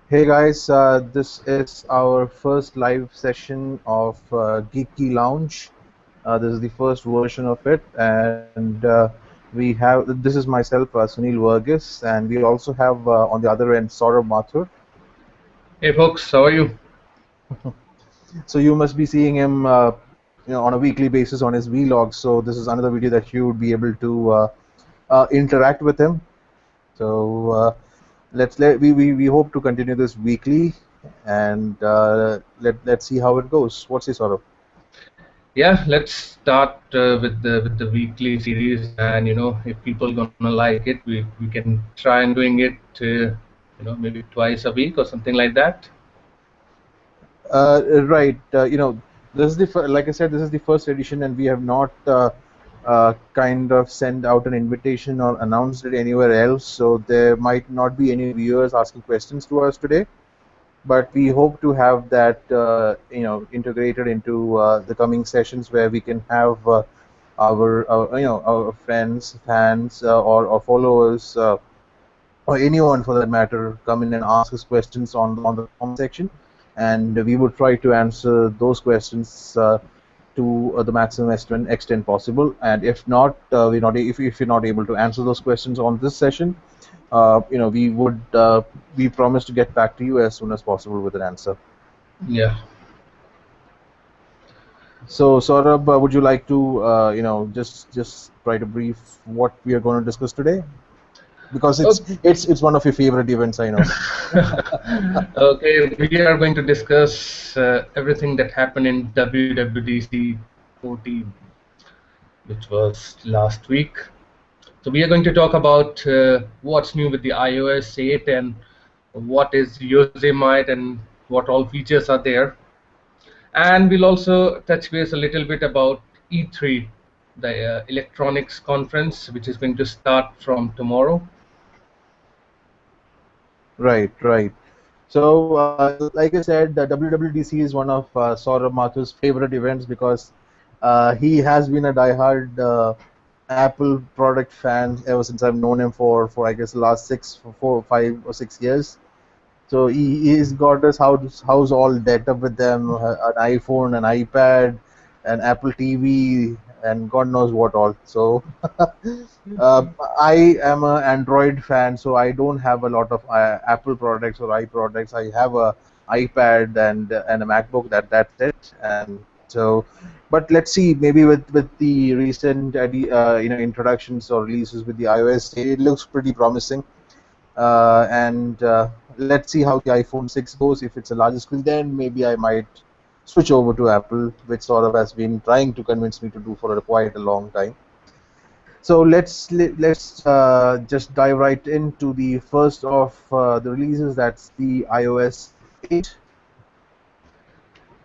Hey guys, this is our first live session of GeeksLounge. This is the first version of it, and we have this is myself, Sunil Verghese, and we also have on the other end Saurabh Mathur. Hey folks, how are you? So you must be seeing him, on a weekly basis on his vlogs. So this is another video that you would be able to interact with him. So we hope to continue this weekly, and let's see how it goes. What's the sort of? Yeah, let's start with the weekly series, and if people gonna like it, we can try and doing it, maybe twice a week or something like that. Right. This is like I said, this is the first edition, and we have not kind of sent out an invitation or announced it anywhere else. So there might not be any viewers asking questions to us today. But we hope to have that integrated into the coming sessions where we can have our friends, fans, or followers, or anyone for that matter come in and ask us questions on the comment section, and we would try to answer those questions to the maximum extent possible. And if not, if you're not able to answer those questions on this session, we promise to get back to you as soon as possible with an answer. Yeah. So, Saurabh, would you like to, just try to brief what we are going to discuss today? Because it's one of your favorite events, I know. Okay, we are going to discuss everything that happened in WWDC 14, which was last week. So we are going to talk about what's new with the iOS 8 and what is Yosemite and what all features are there. And we'll also touch base a little bit about E3, the electronics conference, which is going to start from tomorrow. Right, right. So, like I said, the WWDC is one of Saurabh Mathur's favorite events because he has been a diehard Apple product fan ever since I've known him for I guess the last 5 or 6 years. So he's got his house all decked up with them, an iPhone, an iPad, an Apple TV, and God knows what all. So I am an Android fan, so I don't have a lot of Apple products or iProducts. I have a iPad and a MacBook. That's it. And so, but let's see. Maybe with the recent introductions or releases with the iOS, it looks pretty promising. And let's see how the iPhone 6 goes. If it's a larger screen, then maybe I might switch over to Apple, which sort of has been trying to convince me to do for quite a long time. So let's just dive right into the first of the releases. That's the iOS 8.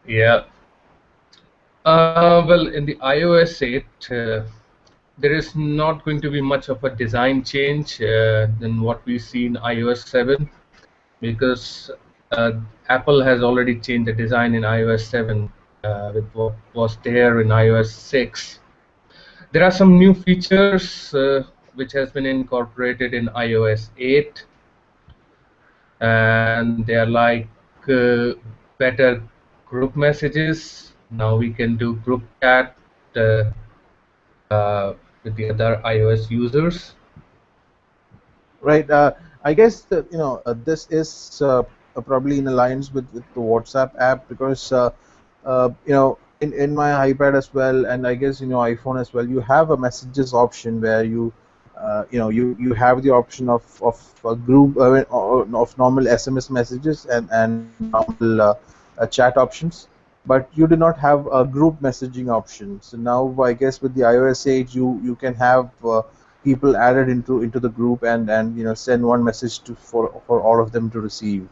Yeah. Well, in the iOS 8, there is not going to be much of a design change than what we see in iOS 7, because Apple has already changed the design in iOS 7 with what was there in iOS 6. There are some new features which has been incorporated in iOS 8, and they are like better group messages. Now we can do group chat uh, with the other iOS users. Right. I guess that this is probably in alliance with the WhatsApp app because in my iPad as well, and I guess iPhone as well, you have a messages option where you have the option of a group of normal SMS messages and normal chat options, but you do not have a group messaging option. So now I guess with the iOS 8, you can have people added into the group and send one message for all of them to receive.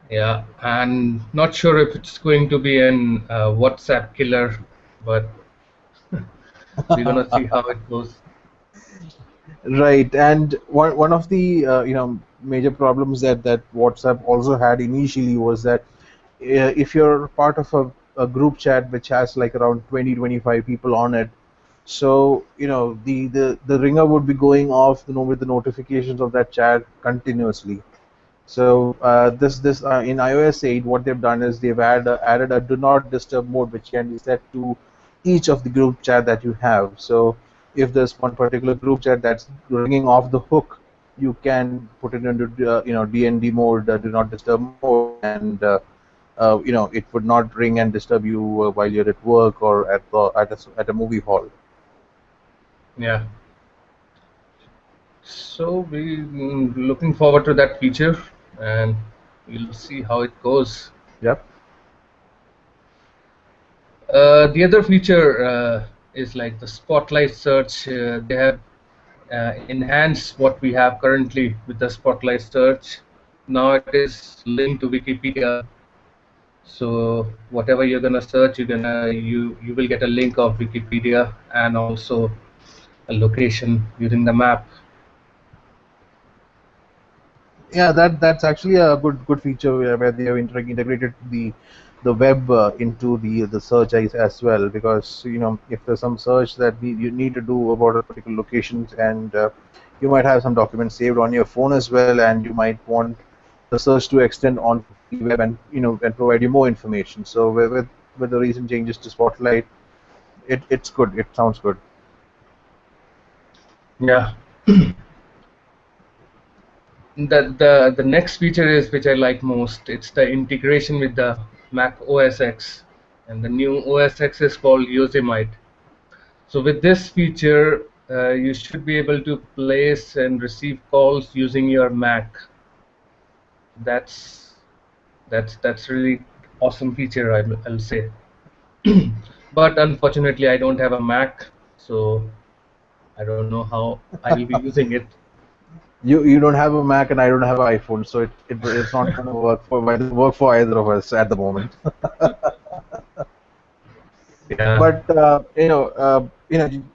Yeah, and not sure if it's going to be an WhatsApp killer, but we're gonna see how it goes. Right, and one of the major problems that WhatsApp also had initially was that if you're part of a group chat which has like around 20-25 people on it, so the ringer would be going off with the notifications of that chat continuously. So this in iOS 8, what they've done is they've added a do not disturb mode, which can be set to each of the group chat that you have. So if there's one particular group chat that's ringing off the hook, you can put it into DND mode, do not disturb mode, and it would not ring and disturb you while you're at work or at a movie hall. Yeah. So we looking forward to that feature, and we'll see how it goes. Yep. The other feature is like the spotlight search. They have enhanced what we have currently with the spotlight search. Now it is linked to Wikipedia. So whatever you're gonna search, you will get a link of Wikipedia and also a location using the map. Yeah, that's actually a good feature where they have integrated the web into the search as well, because if there's some search that you need to do about a particular location, and you might have some documents saved on your phone as well, and you might want the search to extend on the web and and provide you more information. So with the recent changes to Spotlight, it's good. It sounds good. Yeah. The next feature is which I like most. It's the integration with the Mac OS X, and the new OS X is called Yosemite. So with this feature, you should be able to place and receive calls using your Mac. That's that's really awesome feature, I'll say. But unfortunately, I don't have a Mac, so I don't know how I'll be using it. You don't have a Mac and I don't have an iPhone, so it's not going to work for either of us at the moment. Yeah. But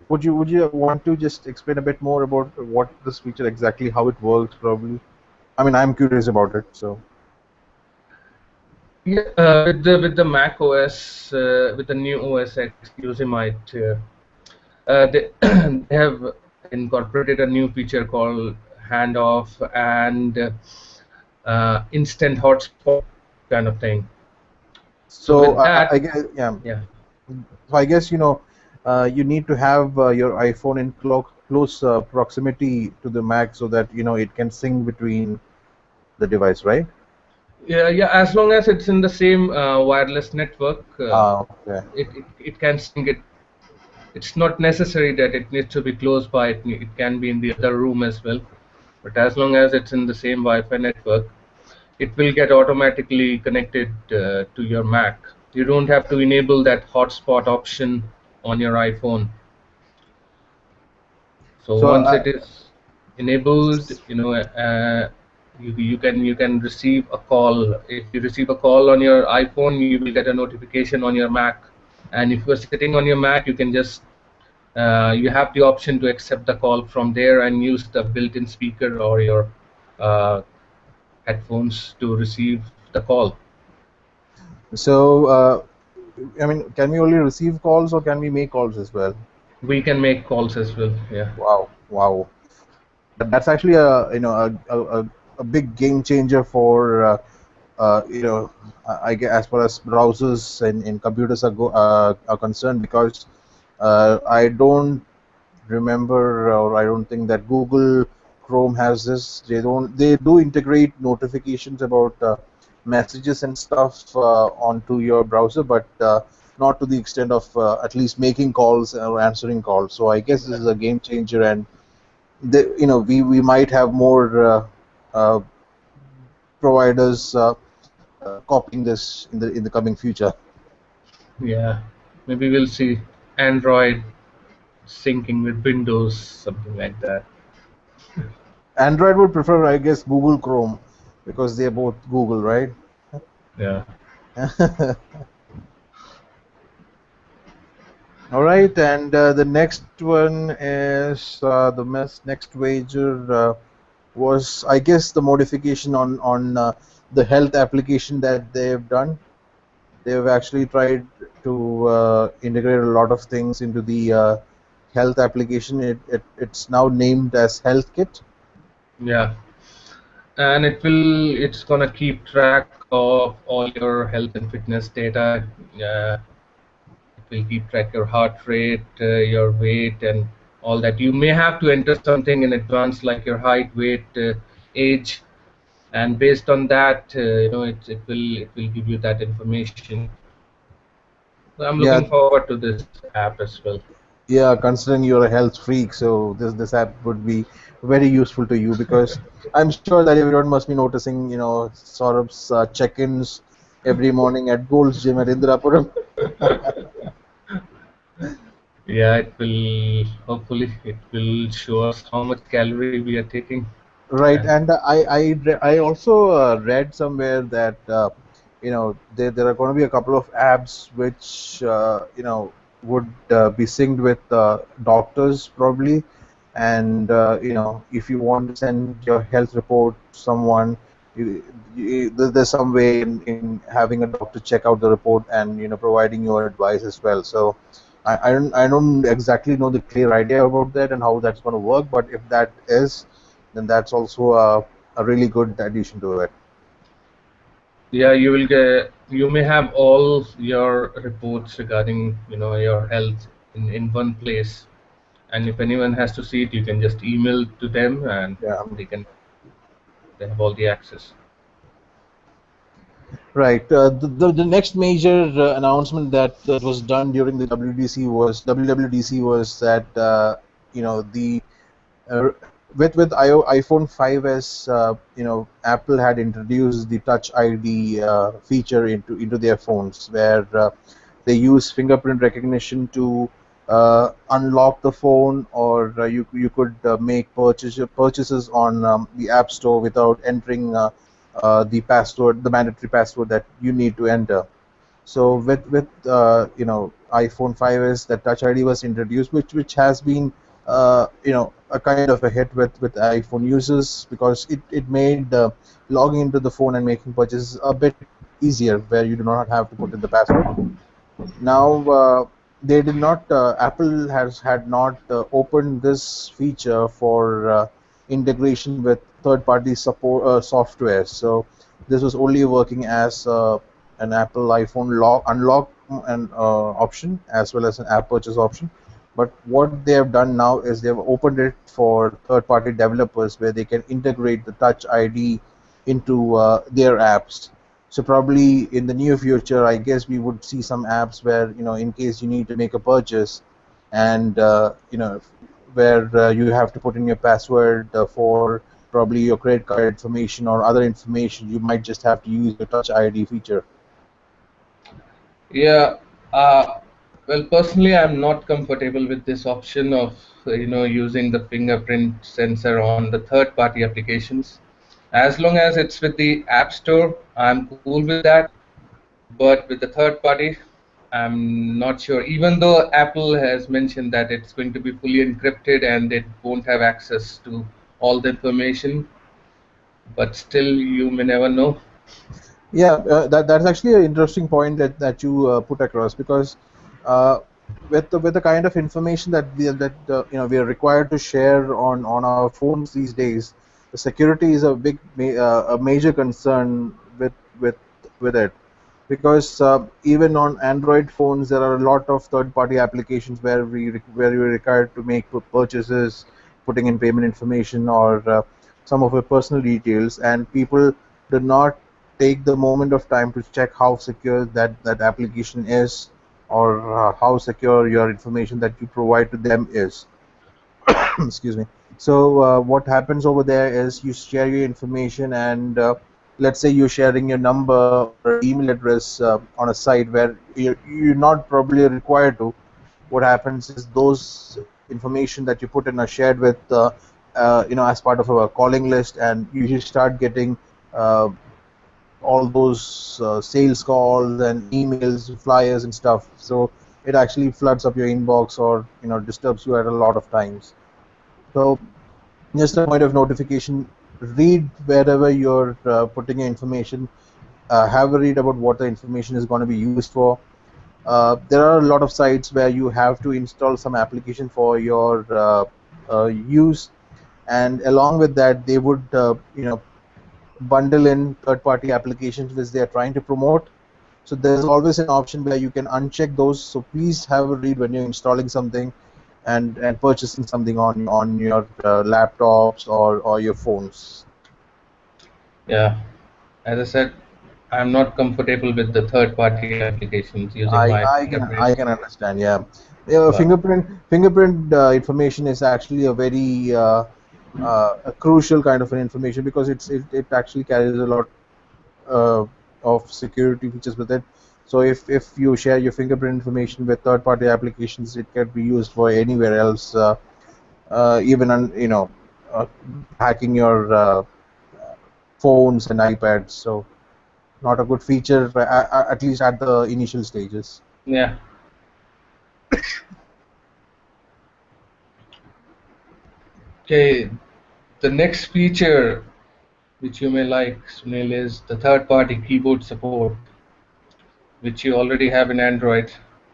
would you want to just explain a bit more about what this feature exactly, how it works, probably? I mean, I'm curious about it. So Yeah, with the Mac OS, with the new OS X Yosemite, they they have incorporated a new feature called handoff and instant hotspot kind of thing. So so with that, I guess yeah, So I guess you need to have your iPhone in close proximity to the Mac so that it can sync between the device, right? yeah. As long as it's in the same wireless network, Okay. it can sync it. It's not necessary that it needs to be close by. It can be in the other room as well. But as long as it's in the same Wi-Fi network, it will get automatically connected to your Mac. You don't have to enable that hotspot option on your iPhone. So So once it is enabled, you can receive a call. If you receive a call on your iPhone, you will get a notification on your Mac. And if you're sitting on your Mac, you can just you have the option to accept the call from there and use the built-in speaker or your uh, headphones to receive the call. so I mean, can we only receive calls or can we make calls as well? We can make calls as well. Yeah. Wow, wow. That's actually a big game changer for I guess as far as browsers and computers are concerned, because I don't remember, or I don't think that Google Chrome has this. They do integrate notifications about messages and stuff onto your browser, but not to the extent of at least making calls or answering calls. So I guess this is a game changer, and we might have more uh, providers copying this in the coming future. Yeah. Maybe we'll see Android syncing with Windows, something like that. Android would prefer, I guess, Google Chrome, because they're both Google, right? Yeah. All right, and the next one is next wager was, I guess, the modification on the health application that they've done. They've actually tried to integrate a lot of things into the health application. It's now named as Health Kit. Yeah. and it's gonna keep track of all your health and fitness data. It will keep track your heart rate, your weight, and all that. You may have to enter something in advance, like your height, weight, age, and based on that, it will give you that information. So I'm Yeah, looking forward to this app as well. yeah, considering you're a health freak, so this app would be very useful to you, because I'm sure that everyone must be noticing, Saurabh's check-ins every morning at Gold's Gym at Indirapuram. Yeah, it will. Hopefully, it will show us how much calorie we are taking. Right, And and I also read somewhere that there are going to be a couple of apps which would be synced with doctors probably, and if you want to send your health report to someone, there's some way in having a doctor check out the report and providing your advice as well. So I don't exactly know the clear idea about that and how that's going to work, but if that is, then that's also a really good addition to it. yeah, you may have all your reports regarding your health in one place. And if anyone has to see it, you can just email to them, and Yeah. they have all the access. Right. The next major announcement that was done during the WWDC was that the uh, with iPhone 5s, Apple had introduced the Touch ID feature into their phones, where they use fingerprint recognition to unlock the phone, or you could make purchases on the App Store without entering the mandatory password that you need to enter. So with iPhone 5s, that Touch ID was introduced, which has been a kind of a hit with iPhone users, because it made logging into the phone and making purchases a bit easier, where you do not have to put in the password. Now they did not. Apple has had not opened this feature for integration with third-party support software. So this was only working as an Apple iPhone unlock and option, as well as an app purchase option. But what they have done now is they've opened it for third-party developers, where they can integrate the Touch ID into their apps. So probably in the near future, I guess we would see some apps where, in case you need to make a purchase, and where you have to put in your password for probably your credit card information or other information, you might just have to use your Touch ID feature. Yeah. Uh, well, personally, I'm not comfortable with this option of using the fingerprint sensor on the third-party applications. As long as it's with the App Store, I'm cool with that. But with the third party, I'm not sure. Even though Apple has mentioned that it's going to be fully encrypted and it won't have access to all the information, but still, you may never know. Yeah, that's actually an interesting point that you put across, because uh, with the kind of information that we are required to share on our phones these days, the security is a major concern with with it, because even on Android phones there are a lot of third-party applications where you're required to make purchases, putting in payment information, or some of your personal details, and people do not take the moment of time to check how secure that application is, or how secure your information that you provide to them is. Excuse me. So what happens over there is you share your information, and let's say you're sharing your number or an email address on a site where you're not probably required to. What happens is those information that you put in are shared with as part of a calling list, and you start getting uh, all those sales calls and emails, flyers and stuff. So it actually floods up your inbox, or disturbs you at a lot of times. So just a point of notification: read wherever you're putting your information. Have a read about what the information is going to be used for. There are a lot of sites where you have to install some application for your use, and along with that, they would bundle in third-party applications which they are trying to promote. So there's always an option where you can uncheck those. So please have a read when you're installing something and purchasing something on your laptops or your phones. Yeah, as I said, I'm not comfortable with the third-party applications using I my I can fingerprint. I can understand. Yeah, yeah. But Fingerprint information is actually a very a crucial kind of an information because it actually carries a lot uh, of security features with it. So if you share your fingerprint information with third-party applications, it can be used for anywhere else, even on uh, hacking your phones and iPads. So not a good feature, at least at the initial stages. yeah, okay. The next feature which you may like, Sunil, is the third-party keyboard support, which you already have in Android.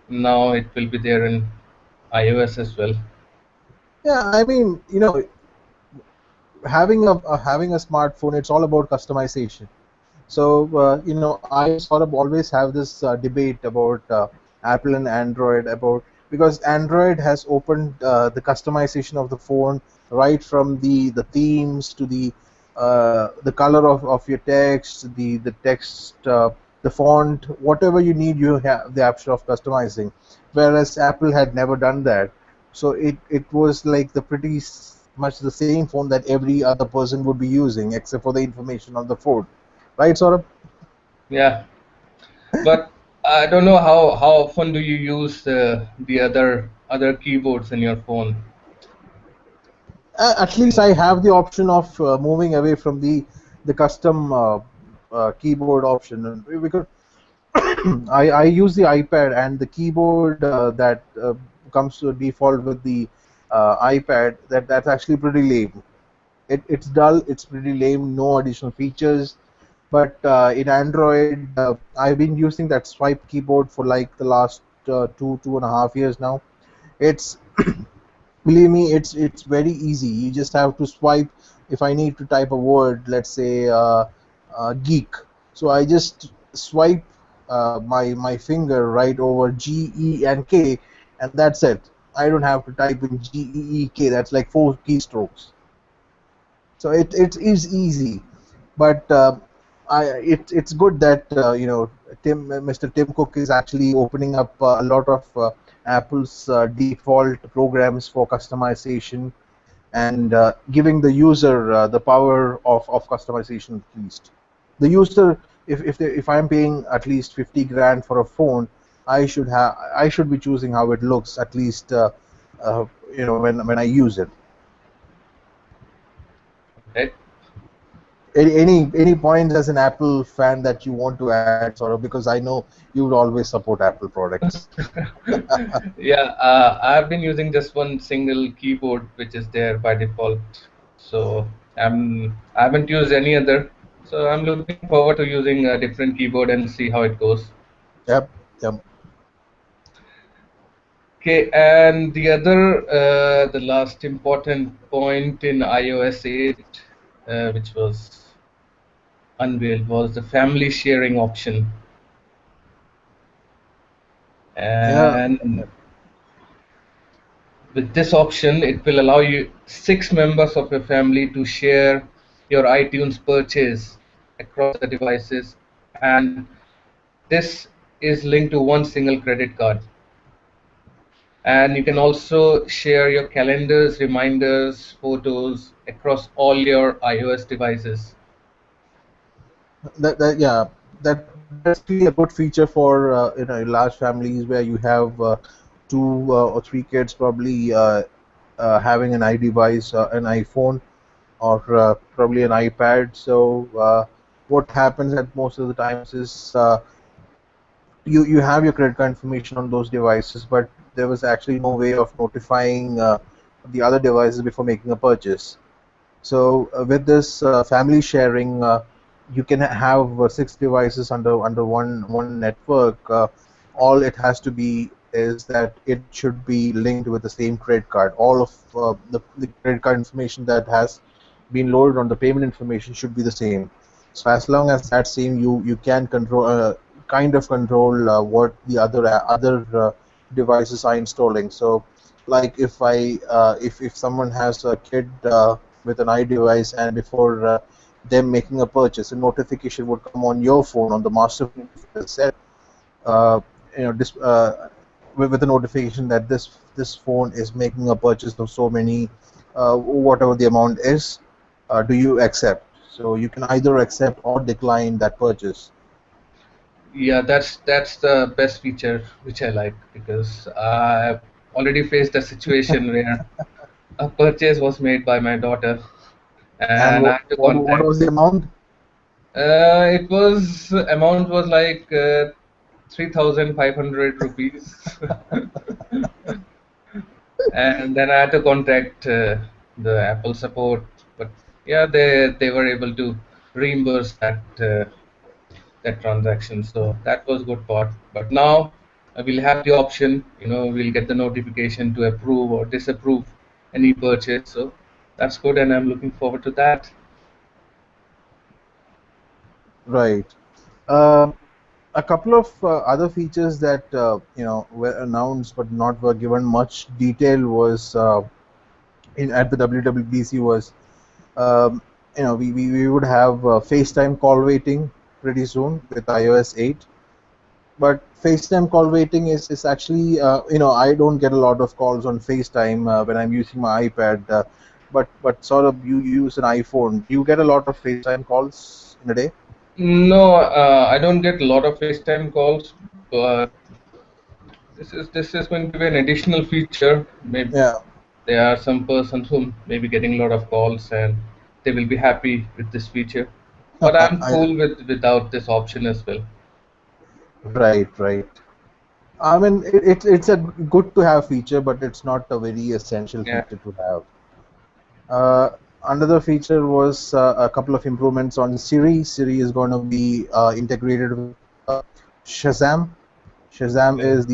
Now it will be there in iOS as well. Yeah, I mean, having a smartphone, it's all about customization. So, I sort of always have this debate about Apple and Android about because Android has opened the customization of the phone right from the themes to the color of your text, the text, the font, whatever you need, you have the option of customizing. Whereas Apple had never done that, so it was like the much the same phone that every other person would be using, except for the information on the phone, right, Saurabh? Yeah, but I don't know how often do you use the other keyboards in your phone? At least I have the option of moving away from the custom keyboard option because I use the iPad and the keyboard that comes to default with the iPad that's actually pretty lame. It's dull, it's pretty lame, no additional features. But in Android, I've been using that swipe keyboard for like the last 2.5 years now. It's believe me, it's very easy. You just have to swipe. If I need to type a word, let's say geek, so I just swipe my finger right over G, E, and K, and that's it. I don't have to type in G, E, E, K. That's like 4 keystrokes. So it is easy, but it's good that Mr. Tim Cook is actually opening up a lot of Apple's default programs for customization and giving the user the power of customization at least. The user, if I'm paying at least 50 grand for a phone, I should be choosing how it looks at least uh, when I use it. Right? Any points as an Apple fan that you want to add, sort of, because I know you would always support Apple products. Yeah, I've been using just one single keyboard, which is there by default. So I haven't used any other. So I'm looking forward to using a different keyboard and see how it goes. Yep, yep. Okay, and the last important point in iOS 8, which was unveiled, was the family sharing option. Yeah, And with this option, it will allow you 6 members of your family to share your iTunes purchase across the devices, and this is linked to one single credit card. And you can also share your calendars, reminders, photos across all your iOS devices. yeah, that's actually a good feature for large families where you have two or three kids probably having an iDevice, an iPhone, or probably an iPad. So what happens at most of the times is you have your credit card information on those devices, but there was actually no way of notifying the other devices before making a purchase. So with this family sharing, you can have 6 devices under one network. All it has to be is that it should be linked with the same credit card. All of the credit card information that has been loaded on the payment information should be the same. So as long as that's same, you can control kind of control what the other devices are installing. So like if someone has a kid with an iDevice, and before them making a purchase, a notification would come on your phone, on the master phone for the set, uh, with a notification that this phone is making a purchase of so many, whatever the amount is. Do you accept? So you can either accept or decline that purchase. Yeah, that's the best feature which I like, because I already faced a situation where a purchase was made by my daughter, And and I had to what contact. was the amount? It was amount was like 3,500 rupees, and then I had to contact the Apple support. But yeah, they were able to reimburse that transaction, so that was good part. But now we'll have the option, we'll get the notification to approve or disapprove any purchase. So that's good, and I'm looking forward to that. Right. Um, a couple of other features that were announced but not were given much detail was in at the WWDC was we would have FaceTime call waiting pretty soon with iOS 8. But FaceTime call waiting is actually I don't get a lot of calls on FaceTime when I'm using my iPad. But sort of you use an iPhone. Do you get a lot of FaceTime calls in a day? No, I don't get a lot of FaceTime calls, but this is going to be an additional feature. Maybe Yeah. there are some persons who may be getting a lot of calls, and they will be happy with this feature. But I'm I, cool without this option as well. right, right. I mean, it's a good to have feature, but it's not a very essential Yeah. feature to have. Another feature was a couple of improvements on Siri. Siri is going to be integrated with Shazam. Shazam Yeah. is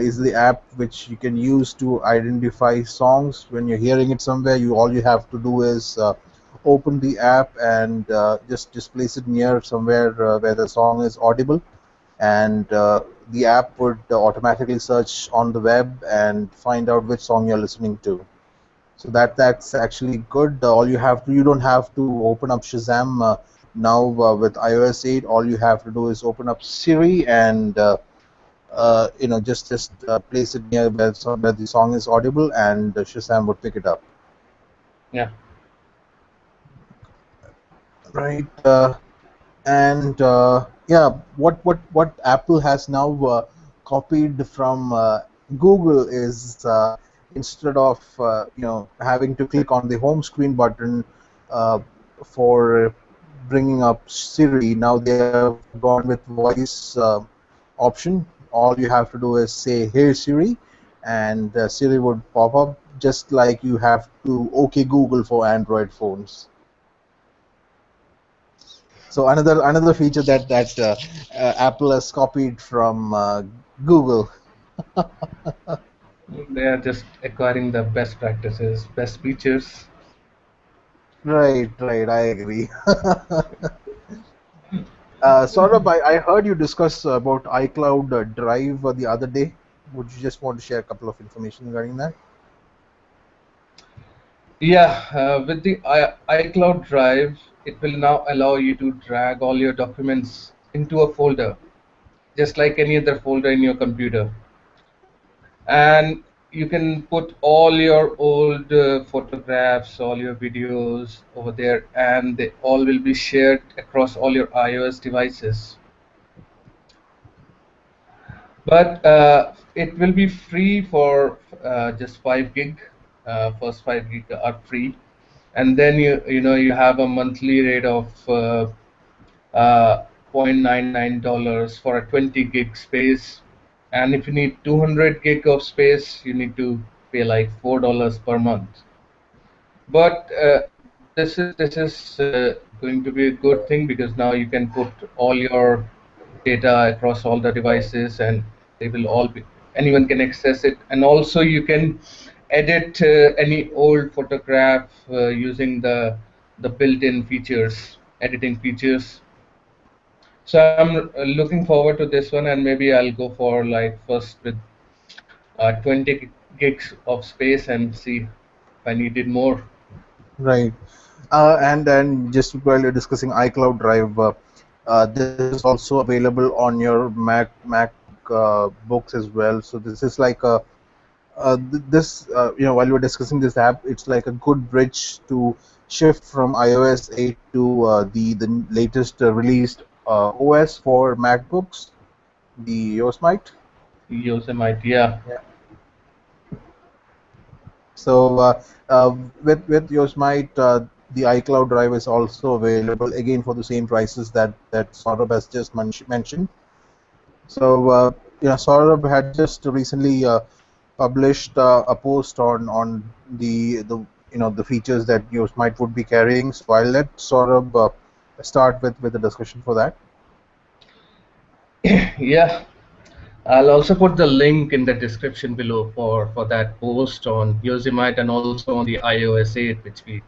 is the app which you can use to identify songs when you're hearing it somewhere. All you have to do is open the app and just place it near somewhere where the song is audible, and the app would automatically search on the web and find out which song you're listening to. So that's actually good. You don't have to open up Shazam now with iOS 8. All you have to do is open up Siri and just place it near where the song is audible, and Shazam would pick it up. Yeah. Right. And yeah, what Apple has now copied from Google is instead of having to click on the home screen button uh, for bringing up Siri, now they have gone with voice option. All you have to do is say, "Hey Siri," and Siri would pop up just like you have to OK Google for Android phones. So another feature that Apple has copied from Google. They are just acquiring the best practices, best features. Right, right. I agree. Saurabh, I heard you discuss about iCloud Drive the other day. Would you just want to share a couple of information regarding that? Yeah, with the iCloud Drive, it will now allow you to drag all your documents into a folder, just like any other folder in your computer. And you can put all your old photographs, all your videos over there, and they all will be shared across all your iOS devices. But it will be free for just 5 gig. First 5 gig are free, and then you have a monthly rate of $0.99 for a 20 gig space. And if you need 200 gig of space, you need to pay like $4 per month. But this is going to be a good thing, because now you can put all your data across all the devices, and they will all be anyone can access it. And also you can edit any old photograph using the the built-in features, editing features. So I'm looking forward to this one, and maybe I'll go for like first with 20 gigs of space and see if I needed more. Right. And then just while you're discussing iCloud Drive, this is also available on your Mac books as well. So this is like a this while we're discussing this app, it's like a good bridge to shift from iOS 8 to the latest released OS for MacBooks, the Yosemite. Yosemite, yeah. Yeah. So with Yosemite, the iCloud Drive is also available again for the same prices that Saurabh has just mentioned. So Saurabh had just recently published a post on the the features that Yosemite would be carrying. So I'll let Saurabh start with the discussion for that. Yeah, I'll also put the link in the description below for that post on Yosemite and also on the iOS 8, which we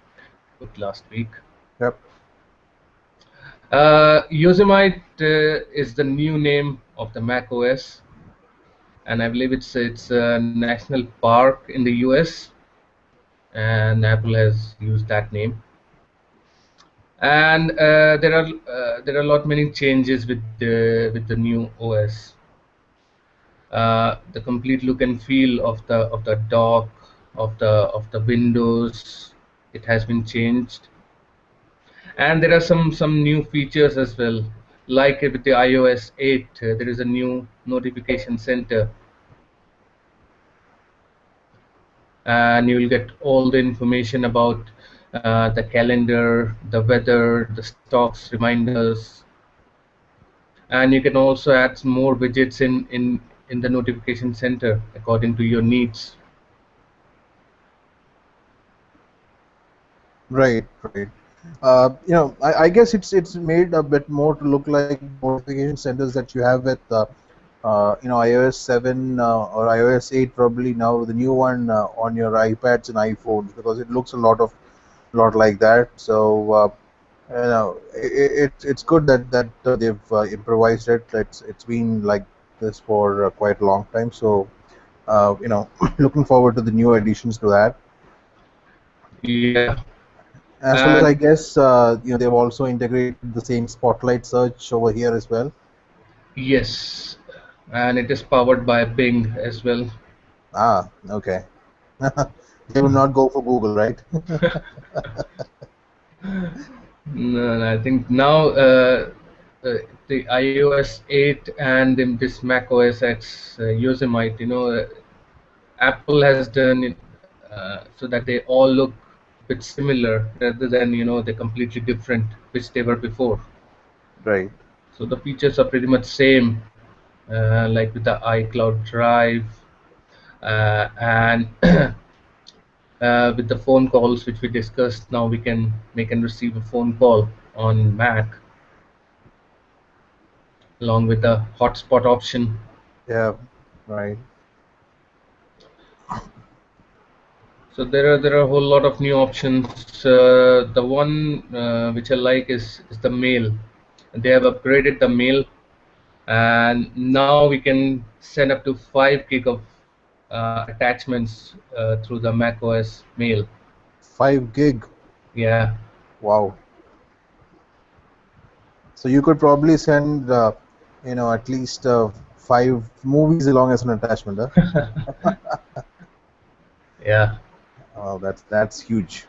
put last week. Yep. Yosemite is the new name of the Mac OS, and I believe it's a national park in the US, and Apple has used that name. And there are a lot many changes with the new OS. The complete look and feel of the dock, of the windows, it has been changed, and there are some new features as well. Like with the iOS 8, there is a new notification center, and you will get all the information about the calendar, the weather, the stocks reminders, and you can also add some more widgets in the notification center according to your needs. Right, right. I guess it's made a bit more to look like notification centers that you have with iOS 7 or iOS 8, probably now the new one on your iPads and iPhones, because it looks a lot like that. So it's good that they've improvised it. It's been like this for quite a long time. So looking forward to the new additions to that. Yeah, As well as I and guess they've also integrated the same Spotlight search over here as well. yes, and it is powered by Bing as well. Ah, okay. They will not go for Google, right? No, no, I think now the iOS 8 and this Mac OS X Yosemite, Apple has done it so that they all look a bit similar rather than they're completely different, which they were before. Right. So the features are pretty much same, like with the iCloud Drive and with the phone calls which we discussed. Now we can make and receive a phone call on Mac along with the hotspot option. Yeah. Right. So there are a whole lot of new options. The one which I like is the mail. They have upgraded the mail, and now we can send up to 5 gig of attachments through the Mac OS mail. 5 gig. Yeah. Wow. So you could probably send at least 5 movies along as an attachment, huh? Yeah, Oh, that's huge.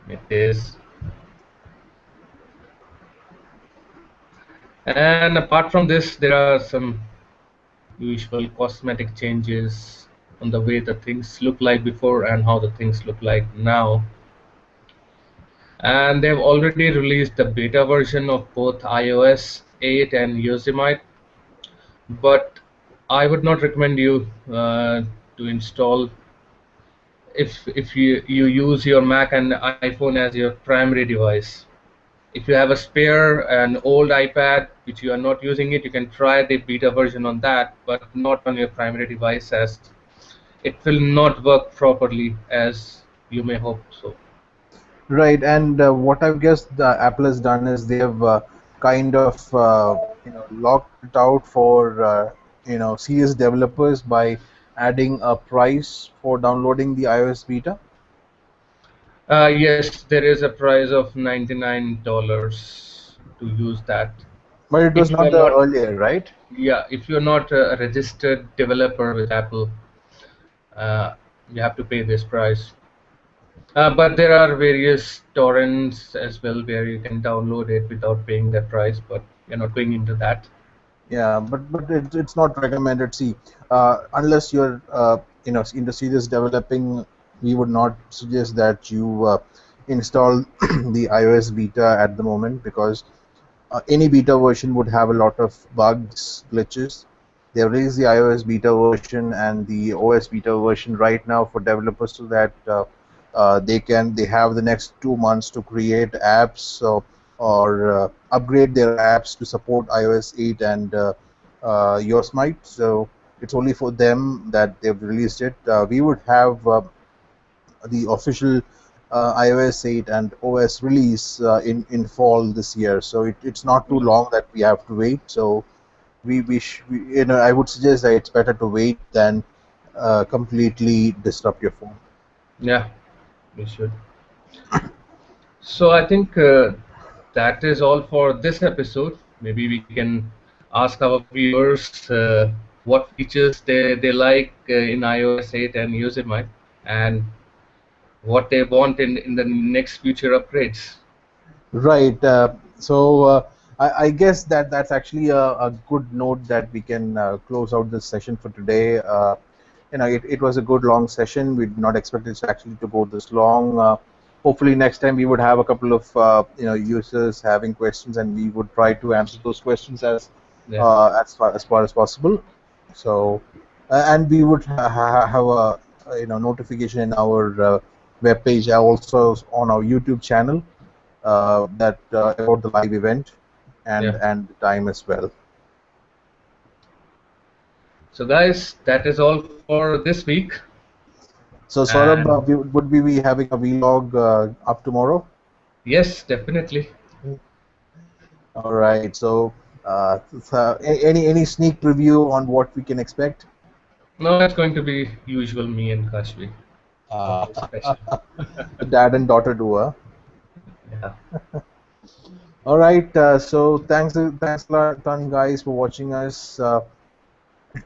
it is. And apart from this, there are some usual cosmetic changes on the way the things look like before and how the things look like now. And they've already released the beta version of both iOS 8 and Yosemite, but I would not recommend you to install if you use your Mac and iPhone as your primary device. If you have a spare an old iPad which you are not using it, you can try the beta version on that, but not on your primary device, as it will not work properly as you may hope so. Right, and what I guess the Apple has done is they have kind of locked it out for serious developers by adding a price for downloading the iOS beta. Yes, there is a price of $99 to use that. But it was If you not are the not, earlier, right? yeah, if you're not a registered developer with Apple, uh, you have to pay this price. But there are various torrents as well where you can download it without paying that price, but you're not going into that. Yeah, but it's not recommended. See, unless you're into serious developing, we would not suggest that you install the iOS beta at the moment because any beta version would have a lot of bugs, glitches. They released the iOS beta version and the OS beta version right now for developers so that they have the next 2 months to create apps or upgrade their apps to support iOS 8 and Yosemite. So it's only for them that they've released it. We would have the official iOS 8 and OS release in fall this year. So it's not too long that we have to wait. So I would suggest that it's better to wait than completely disrupt your phone. Yeah, we should. So I think that is all for this episode. Maybe we can ask our viewers what features they like in iOS 8 and Yosemite, and what they want in the next future upgrades. Right. I guess that that's actually a good note that we can close out this session for today. It was a good long session. We did not expect it actually to go this long. Hopefully, next time we would have a couple of users having questions, and we would try to answer those questions Yeah, as far as possible. So, and we would have a notification in our web page, also on our YouTube channel that about the live event yeah. and the time as well. So guys, that is all for this week, So Saurabh, and would we be having a vlog up tomorrow? yes, definitely. All right. Any sneak preview on what we can expect? No, it's going to be usual me and Kashvi. Uh, Nothing special. Dad and daughter duo. Yeah. All right. Thanks a lot, ton guys, for watching us.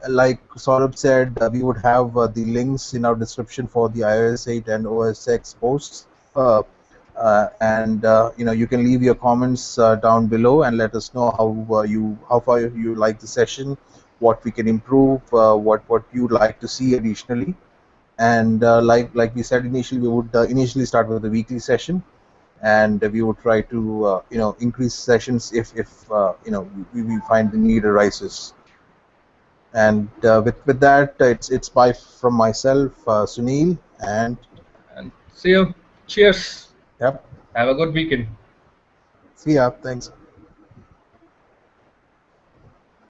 Like Saurabh said, we would have the links in our description for the iOS 8 and OS X posts. Uh, and you can leave your comments down below and let us know how far you like the session, what we can improve, what you'd like to see additionally. And like we said initially, we would initially start with the weekly session, and we would try to increase sessions if we find the need arises. And with that, it's bye from myself, Sunil, and And see you. Cheers. yep, Have a good weekend. see ya. Thanks.